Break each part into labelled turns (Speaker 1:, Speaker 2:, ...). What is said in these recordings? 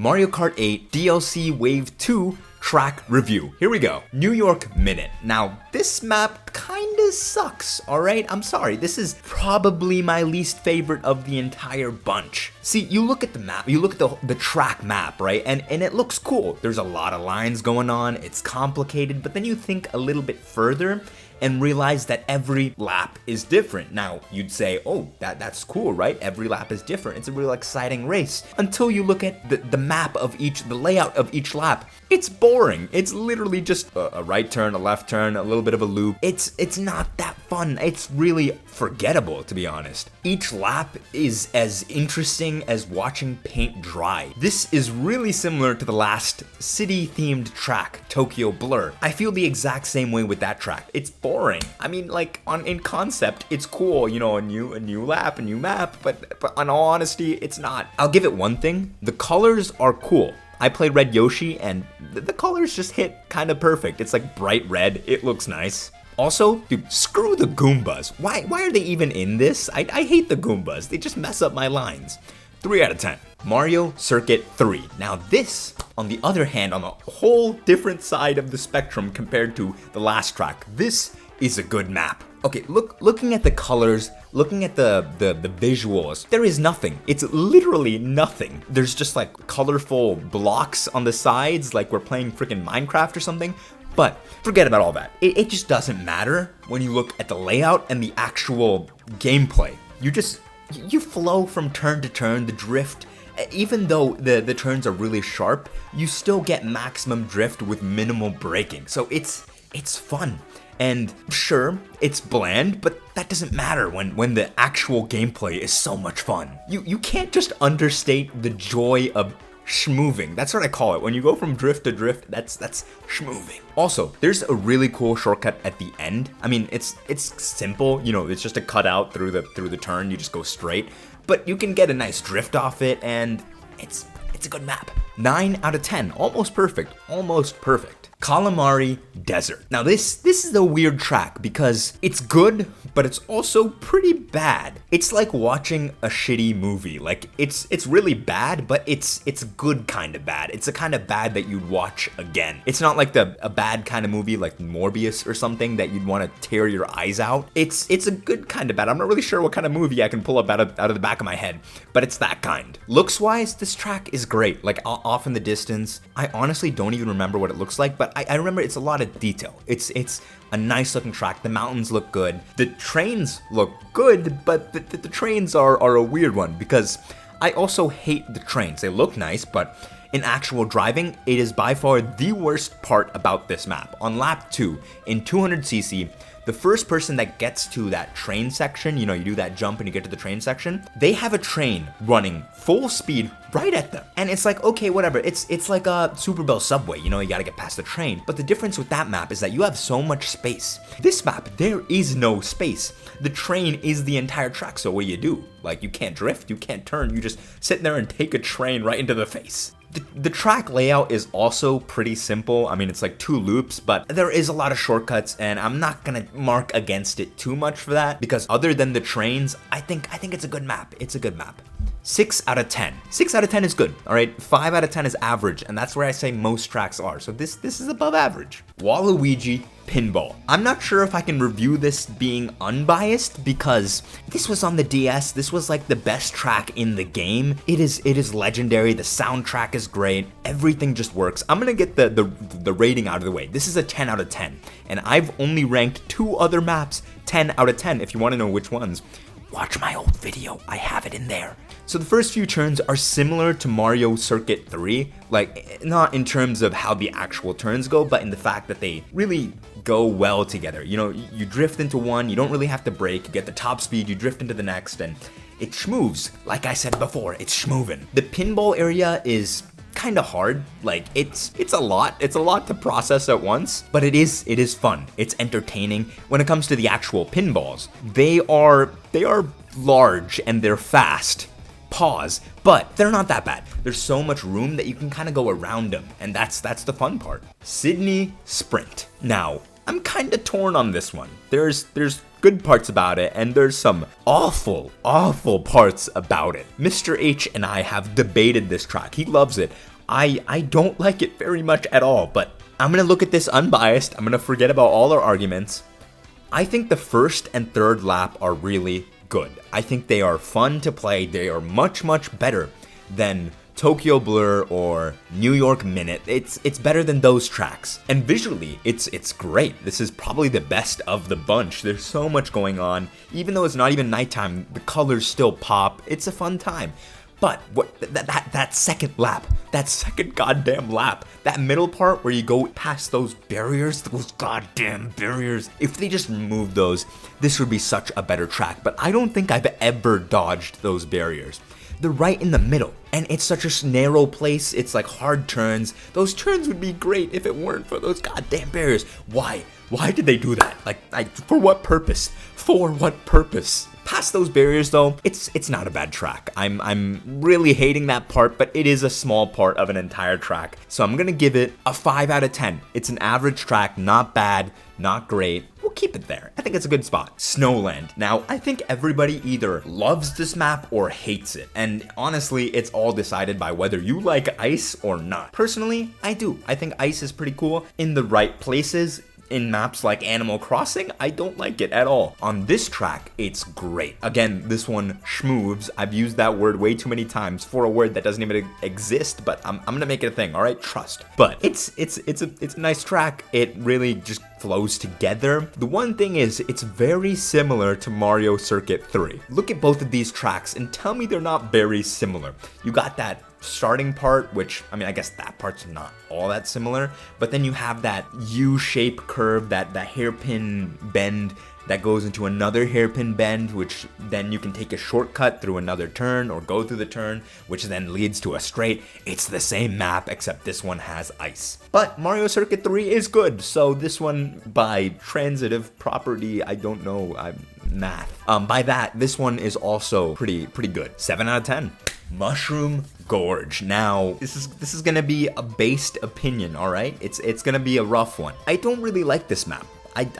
Speaker 1: Mario Kart 8 DLC Wave 2 track review. Here we go. New York Minute. Now, this map kinda sucks, alright? I'm sorry, this is probably my least favorite of the entire bunch. See, you look at the map, you look at the track map, right? And it looks cool. There's a lot of lines going on, it's complicated, but then you think a little bit further and realize that every lap is different. Now, you'd say, oh, that's cool, right? Every lap is different. It's a real exciting race. Until you look at the map of the layout of each lap. It's boring. It's literally just a right turn, a left turn, a little bit of a loop. It's not that fun. It's really forgettable, to be honest. Each lap is as interesting as watching paint dry. This is really similar to the last city-themed track, Tokyo Blur. I feel the exact same way with that track. It's boring. I mean, like, in concept, it's cool, you know, a new lap, a new map, but in all honesty, it's not. I'll give it one thing. The colors are cool. I played Red Yoshi, and the colors just hit kind of perfect. It's like bright red. It looks nice. Also, dude, screw the Goombas. Why are they even in this? I hate the Goombas. They just mess up my lines. 3 out of 10. Mario Circuit 3. Now this, on the other hand, on a whole different side of the spectrum compared to the last track, this is a good map. Okay, looking at the colors, looking at the visuals, there is nothing. It's literally nothing. There's just like colorful blocks on the sides, like we're playing freaking Minecraft or something. But forget about all that. It just doesn't matter when you look at the layout and the actual gameplay. You flow from turn to turn, the drift. Even though the turns are really sharp, you still get maximum drift with minimal braking. So it's fun. And sure, it's bland, but that doesn't matter when the actual gameplay is so much fun. You can't just understate the joy of schmoving. That's what I call it. When you go from drift to drift, that's schmoving. Also, there's a really cool shortcut at the end. I mean, it's simple, you know, it's just a cutout through the turn, you just go straight. But you can get a nice drift off it, and it's a good map. 9 out of 10, almost perfect, almost perfect. Calamari Desert. Now this is a weird track because it's good, but it's also pretty bad. It's like watching a shitty movie. Like it's really bad, but it's good kind of bad. It's a kind of bad that you'd watch again. It's not like a bad kind of movie like Morbius or something that you'd want to tear your eyes out. It's a good kind of bad. I'm not really sure what kind of movie I can pull up out of the back of my head, but it's that kind. Looks wise, this track is great. Like off in the distance, I honestly don't even remember what it looks like, but I remember it's a lot of detail. It's a nice looking track. The mountains look good. The trains look good, but the trains are a weird one because I also hate the trains. They look nice, but in actual driving, it is by far the worst part about this map. On lap 2, in 200cc, the first person that gets to that train section, you know, you do that jump and you get to the train section, they have a train running full speed right at them. And it's like, okay, whatever. It's like a Super Bell subway, you know, you gotta get past the train. But the difference with that map is that you have so much space. This map, there is no space. The train is the entire track, so what do? Like, you can't drift, you can't turn, you just sit there and take a train right into the face. The track layout is also pretty simple. I mean, it's like 2 loops, but there is a lot of shortcuts, and I'm not gonna mark against it too much for that, because other than the trains, I think it's a good map. It's a good map. 6 out of 10. 6 out of 10 is good, all right? 5 out of 10 is average, and that's where I say most tracks are, so this is above average. Waluigi Pinball. I'm not sure if I can review this being unbiased because this was on the DS. This was like the best track in the game. It is legendary. The soundtrack is great. Everything just works. I'm gonna get the rating out of the way. This is a 10 out of 10, and I've only ranked 2 other maps 10 out of 10. If you want to know which ones, watch my old video. I have it in there. So the first few turns are similar to Mario Circuit 3, like not in terms of how the actual turns go, but in the fact that they really go well together. You know, you drift into one, you don't really have to brake, you get the top speed, you drift into the next, and it schmoves. Like I said before, it's schmovin'. The pinball area is kind of hard. Like it's a lot to process at once, but it is fun. It's entertaining. When it comes to the actual pinballs, they are large and they're fast. Pause, but they're not that bad. There's so much room that you can kind of go around them, and that's the fun part. Sydney Sprint. Now, I'm kind of torn on this one. There's good parts about it, and there's some awful, awful parts about it. Mr. H and I have debated this track. He loves it. I don't like it very much at all, but I'm gonna look at this unbiased. I'm gonna forget about all our arguments. I think the first and third lap are really good. I think they are fun to play. They are much, much better than Tokyo Blur or New York Minute. It's better than those tracks. And visually, it's great. This is probably the best of the bunch. There's so much going on. Even though it's not even nighttime, the colors still pop. It's a fun time. But that second lap, that second goddamn lap, that middle part where you go past those barriers, those goddamn barriers, if they just removed those, this would be such a better track. But I don't think I've ever dodged those barriers. They're right in the middle, and it's such a narrow place. It's like hard turns. Those turns would be great if it weren't for those goddamn barriers. Why? Why did they do that? Like for what purpose? For what purpose? Past those barriers though, it's not a bad track. I'm really hating that part, but it is a small part of an entire track. So I'm gonna give it a 5 out of 10. It's an average track, not bad, not great. We'll keep it there. I think it's a good spot. Snowland. Now, I think everybody either loves this map or hates it. And honestly, it's all decided by whether you like ice or not. Personally, I do. I think ice is pretty cool in the right places. In maps like Animal Crossing, I don't like it at all. On this track, it's great. Again, this one, schmoobs. I've used that word way too many times for a word that doesn't even exist, but I'm gonna make it a thing, all right? Trust. But it's a nice track. It really just flows together. The one thing is, it's very similar to Mario Circuit 3. Look at both of these tracks and tell me they're not very similar. You got that starting part, which, I mean, I guess that part's not all that similar, but then you have that U-shape curve, that hairpin bend that goes into another hairpin bend, which then you can take a shortcut through another turn or go through the turn, which then leads to a straight. It's the same map, except this one has ice. But Mario Circuit 3 is good, so this one, by transitive property, I don't know, math. By that, this one is also pretty good. 7 out of 10. Mushroom Gorge. Now, this is gonna be a based opinion, all right? It's gonna be a rough one. I don't really like this map.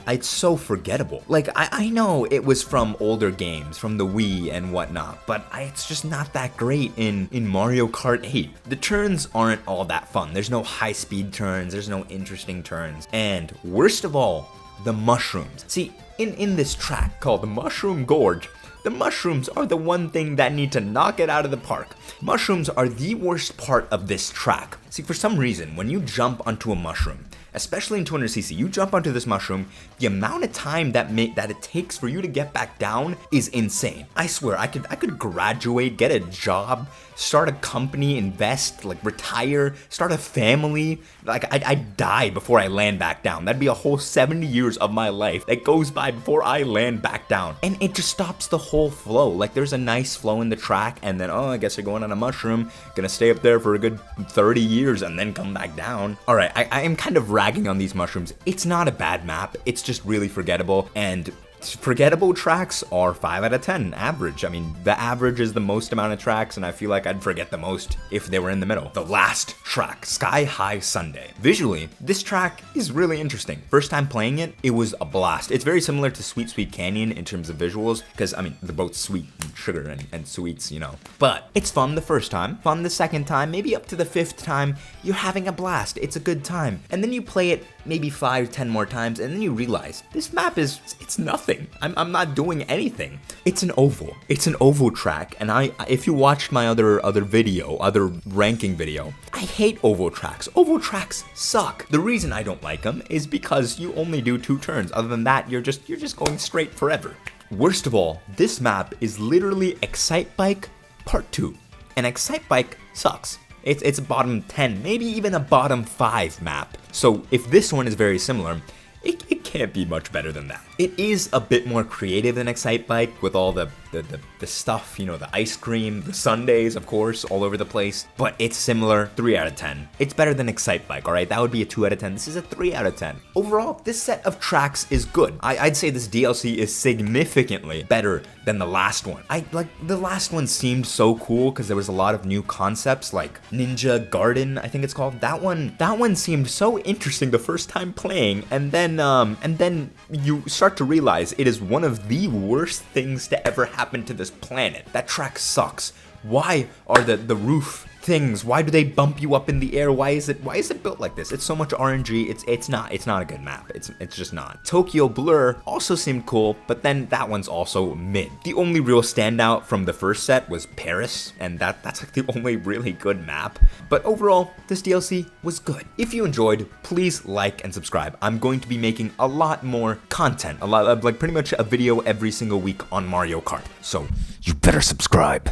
Speaker 1: It's so forgettable. Like, I know it was from older games, from the Wii and whatnot, but it's just not that great in Mario Kart 8. The turns aren't all that fun. There's no high-speed turns, there's no interesting turns. And worst of all, the mushrooms. See, in this track called the Mushroom Gorge, the mushrooms are the one thing that need to knock it out of the park. Mushrooms are the worst part of this track. See, for some reason, when you jump onto a mushroom, especially in 200cc, you jump onto this mushroom, the amount of time that it takes for you to get back down is insane. I swear, I could graduate, get a job, start a company, invest, like retire, start a family. Like, I'd die before I land back down. That'd be a whole 70 years of my life that goes by before I land back down. And it just stops the whole flow. Like, there's a nice flow in the track, and then, oh, I guess you're going on a mushroom, gonna stay up there for a good 30 years and then come back down. All right, I am kind of ragging on these mushrooms. It's not a bad map. It's just really forgettable, and forgettable tracks are 5 out of 10, average. I mean, the average is the most amount of tracks, and I feel like I'd forget the most if they were in the middle. The last track, Sky High Sundae. Visually, this track is really interesting. First time playing it, it was a blast. It's very similar to Sweet Sweet Canyon in terms of visuals, because, I mean, they're both sweet and sugar and sweets, you know. But it's fun the first time, fun the second time, maybe up to the 5th time, you're having a blast. It's a good time. And then you play it maybe 5, 10 more times, and then you realize this map it's nothing. I'm not doing anything. It's an oval. It's an oval track, and if you watched my other ranking video, I hate oval tracks. Oval tracks suck. The reason I don't like them is because you only do 2 turns. Other than that, you're just going straight forever. Worst of all, this map is literally Excite Bike Part 2, and Excite Bike sucks. It's a bottom 10, maybe even a bottom 5 map. So if this one is very similar, it can't be much better than that. It is a bit more creative than Excite Bike with all the stuff, you know, the ice cream, the sundaes, of course, all over the place. But it's similar, 3 out of 10. It's better than Excite Bike, all right? That would be a 2 out of 10. This is a 3 out of 10. Overall, this set of tracks is good. I'd say this DLC is significantly better than the last one. The last one seemed so cool because there was a lot of new concepts like Ninja Garden, I think it's called. That one seemed so interesting the first time playing, and then then you start to realize it is one of the worst things to ever happen to this planet. That track sucks. Why are the roof things, why do they bump you up in the air? Why is it built like this? It's so much RNG. It's not a good map. It's just not. Tokyo Blur also seemed cool, but then that one's also mid. The only real standout from the first set was Paris, and that's like the only really good map. But overall, this DLC was good. If you enjoyed, please like and subscribe. I'm going to be making a lot more content, a lot of, like, pretty much a video every single week on Mario Kart. So you better subscribe.